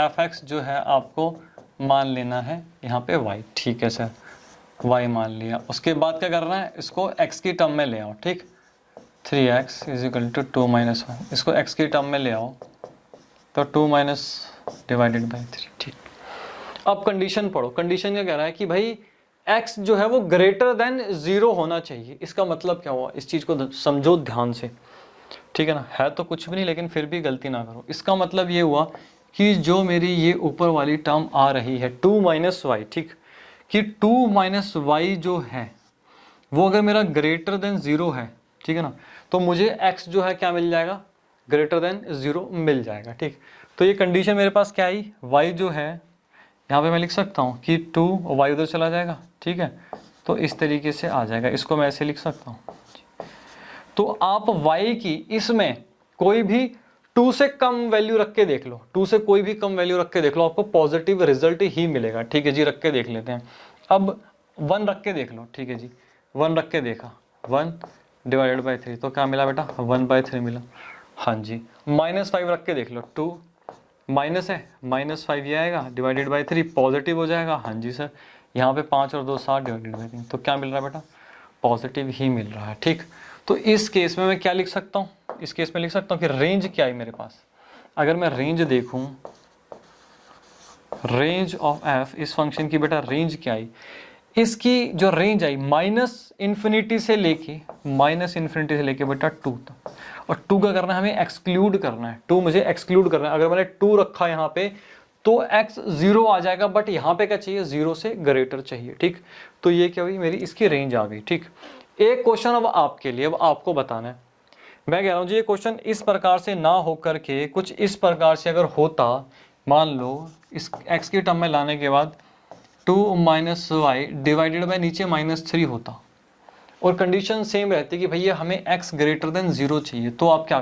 f(x) जो है आपको मान लेना है यहाँ पे y। ठीक है सर, y मान लिया। उसके बाद क्या करना है, इसको x की टर्म में ले आओ। ठीक, 3x = 2 - 1, इसको x की टर्म में ले आओ, तो 2 - डिवाइडेड बाई 3। ठीक, अब कंडीशन पढ़ो। कंडीशन क्या कह रहा है कि भाई x जो है वो ग्रेटर देन 0 होना चाहिए। इसका मतलब क्या हुआ, इस चीज़ को समझो ध्यान से, ठीक है ना, है तो कुछ भी नहीं लेकिन फिर भी गलती ना करो। इसका मतलब ये हुआ कि जो मेरी ये ऊपर वाली टर्म आ रही है 2 - y, ठीक, कि 2 - y जो है वो अगर मेरा ग्रेटर देन 0 है, ठीक है ना, तो मुझे x जो है क्या मिल जाएगा, ग्रेटर देन 0 मिल जाएगा। ठीक, तो ये कंडीशन मेरे पास क्या आई, y जो है यहाँ पे मैं लिख सकता हूँ कि 2 y उधर चला जाएगा। ठीक है, तो इस तरीके से आ जाएगा, इसको मैं ऐसे लिख सकता हूँ। तो आप y की इसमें कोई भी 2 से कम वैल्यू रख के देख लो, 2 से कोई भी कम वैल्यू रख के देख लो, आपको पॉजिटिव रिजल्ट ही मिलेगा। ठीक है जी, रख के देख लेते हैं। अब 1 रख के देख लो। ठीक है जी, 1 रख के देखा, 1 डिवाइडेड बाई 3, तो क्या मिला बेटा, 1/3 मिला। हाँ जी, -5 रख के देख लो, 2 माइनस है, -5 ये आएगा, डिवाइडेड बाई 3 पॉजिटिव हो जाएगा। हाँ जी सर, यहाँ पे 5 और 2 7 डिवाइडेड बाई 3, तो क्या मिल रहा है बेटा, पॉजिटिव ही मिल रहा है। ठीक, तो इस केस में मैं क्या लिख सकता हूँ, इस केस में लिख सकता हूँ कि रेंज क्या है मेरे पास। अगर मैं रेंज देखूँ, रेंज ऑफ एफ, इस फंक्शन की बेटा रेंज क्या आई, इसकी जो रेंज आई -∞ से लेके बेटा 2 तक। और 2 का करना है हमें एक्सक्लूड करना है, 2 मुझे एक्सक्लूड करना है। अगर मैंने 2 रखा यहाँ पे तो x 0 आ जाएगा, बट यहाँ पे क्या चाहिए, 0 से ग्रेटर चाहिए। ठीक, तो ये क्या हुई, मेरी इसकी रेंज आ गई। ठीक, एक क्वेश्चन अब आपके लिए, अब आपको बताना है। मैं कह रहा हूँ जी, ये क्वेश्चन इस प्रकार से ना होकर के कुछ इस प्रकार से अगर होता, मान लो इस x की टर्म में लाने के बाद 2 - y डिवाइडेड बाय नीचे -3 होता, और कंडीशन सेम रहती कि भैया हमें x ग्रेटर देन 0 चाहिए, तो आप क्या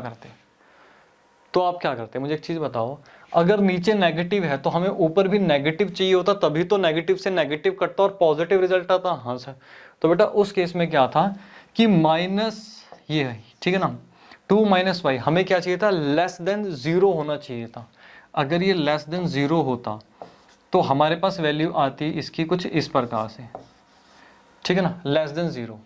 करते, मुझे एक चीज़ बताओ। अगर नीचे नेगेटिव है तो हमें ऊपर भी नेगेटिव चाहिए होता, तभी तो नेगेटिव से नेगेटिव कटता और पॉजिटिव रिजल्ट आता। हाँ सर, तो बेटा उस केस में क्या था कि माइनस ये है, ठीक है ना, 2 - y हमें क्या चाहिए था, लेस देन 0 होना चाहिए था। अगर ये लेस देन 0 होता तो हमारे पास वैल्यू आती इसकी कुछ इस प्रकार से, ठीक है ना, लेस देन 0,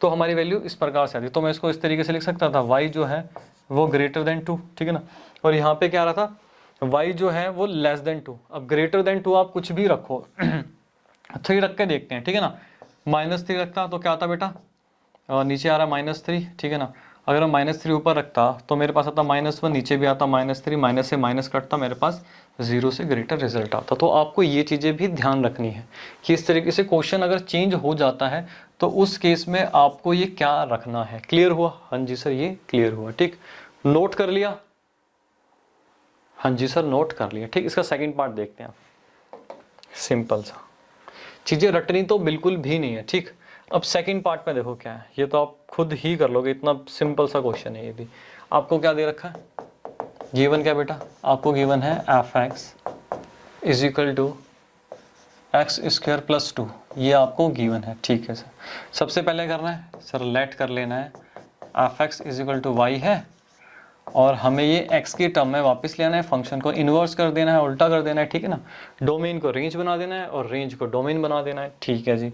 तो हमारी वैल्यू इस प्रकार से आती। तो मैं इसको इस तरीके से लिख सकता था, y जो है वो ग्रेटर देन 2, ठीक है ना, और यहाँ पे क्या रहा था, y जो है वो लेस देन 2। अब ग्रेटर देन 2 आप कुछ भी रखो 3 रख के देखते हैं, ठीक है ना, -3 रखता तो क्या आता बेटा, और नीचे आ रहा -3, ठीक है ना। अगर मैं -3 ऊपर रखता तो मेरे पास आता -1, नीचे भी आता -3, माइनस से माइनस कटता, मेरे पास 0 से ग्रेटर रिजल्ट आता। तो आपको ये चीज़ें भी ध्यान रखनी है कि इस तरीके से क्वेश्चन अगर चेंज हो जाता है तो उस केस में आपको ये क्या रखना है। क्लियर हुआ? हाँ जी सर, ये क्लियर हुआ। ठीक, नोट कर लिया? हाँ जी सर, नोट कर लिया। ठीक, इसका सेकंड पार्ट देखते हैं। सिंपल सा, चीज़ें रटनी तो बिल्कुल भी नहीं है। ठीक, अब सेकंड पार्ट में देखो क्या है, ये तो आप खुद ही कर लोगे, इतना सिंपल सा क्वेश्चन है ये भी। आपको क्या दे रखा है, गिवन क्या बेटा, आपको गिवन है f(x) is equal to x² + 2, ये आपको गिवन है। ठीक है सर, सबसे पहले करना है सर, लेट कर लेना है f(x) is equal to y है, और हमें ये x की टर्म में वापस लेना है, फंक्शन को इन्वर्स कर देना है, उल्टा कर देना है, ठीक है ना, डोमेन को रेंज बना देना है और रेंज को डोमेन बना देना है। ठीक है जी,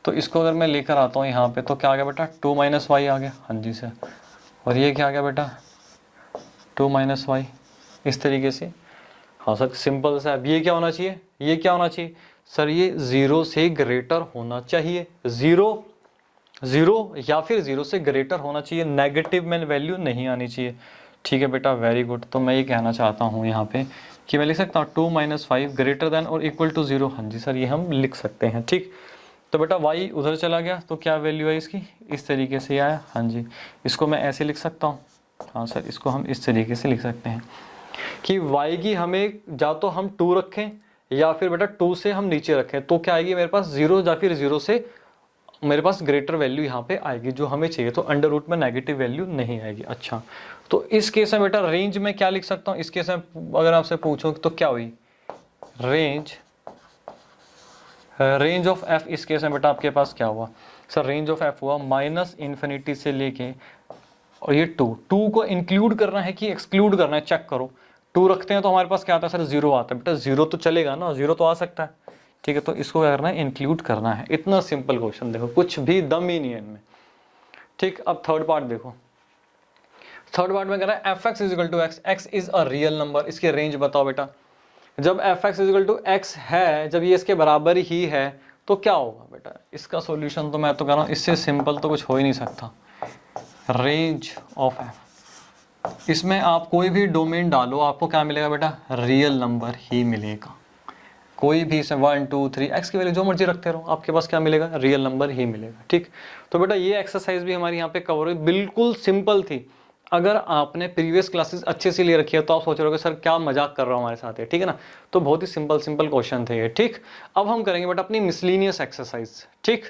तो इसको अगर मैं लेकर आता हूँ यहाँ पे तो क्या आ गया बेटा, 2 - y आ गया। हाँ जी सर, और ये क्या आ गया बेटा, 2 - y, इस तरीके से। हाँ सर, सिंपल सा। अब ये क्या होना चाहिए, ये क्या होना चाहिए सर, ये 0 से ग्रेटर होना चाहिए, 0 या फिर 0 से ग्रेटर होना चाहिए, नेगेटिव में वैल्यू नहीं आनी चाहिए। ठीक है बेटा, वेरी गुड। तो मैं ये कहना चाहता हूँ यहाँ पे कि मैं लिख सकता हूँ 2 - 5 ग्रेटर देन और इक्वल टू 0। हाँ जी सर, ये हम लिख सकते हैं। ठीक, तो बेटा y उधर चला गया तो क्या वैल्यू है इसकी, इस तरीके से आया। हाँ जी, इसको मैं ऐसे लिख सकता हूँ। हाँ सर, इसको हम इस तरीके से लिख सकते हैं कि y की हमें या तो हम 2 रखें या फिर बेटा 2 से हम नीचे रखें, तो क्या आएगी मेरे पास 0, या फिर 0 से मेरे पास ग्रेटर वैल्यू यहाँ पे आएगी जो हमें चाहिए, तो अंडर रूट में नेगेटिव वैल्यू नहीं आएगी। अच्छा, तो इस केस में बेटा रेंज में क्या लिख सकता हूँ, इस केस में अगर आपसे पूछो तो क्या हुई, रेंज ऑफ f, इस केस में बेटा आपके पास क्या हुआ सर, रेंज ऑफ f हुआ -∞ से लेके, और ये 2 को इंक्लूड करना है कि एक्सक्लूड करना है, चेक करो। 2 रखते हैं तो हमारे पास क्या आता है सर, 0 आता है। बेटा 0 तो चलेगा ना, 0 तो आ सकता है। ठीक है, तो इसको क्या करना है, इंक्लूड करना है। इतना सिंपल क्वेश्चन, देखो कुछ भी दम ही नहीं है इनमें। ठीक, अब थर्ड पार्ट देखो। थर्ड पार्ट में कह रहा है f(x) = x, x is a real number, इसकी रेंज बताओ बेटा। जब f(x) = x है, जब ये इसके बराबर ही है तो क्या होगा बेटा, इसका सॉल्यूशन तो मैं तो कह रहा हूँ इससे सिंपल तो कुछ हो ही नहीं सकता। रेंज ऑफ f, इसमें आप कोई भी डोमेन डालो, आपको क्या मिलेगा बेटा, रियल नंबर ही मिलेगा। कोई भी इसमें 1 2 3 x की वैल्यू जो मर्जी रखते रहो, आपके पास क्या मिलेगा, रियल नंबर ही मिलेगा। ठीक, तो बेटा ये एक्सरसाइज भी हमारी यहाँ पे कवर हुई, बिल्कुल सिंपल थी। अगर आपने प्रीवियस क्लासेस अच्छे से ले रखी है तो आप सोच रहे हो सर क्या मजाक कर रहा हूँ हमारे साथ है, ठीक है ना, तो बहुत ही सिंपल क्वेश्चन थे ये। ठीक, अब हम करेंगे बेटा अपनी मिसलिनियस एक्सरसाइज। ठीक,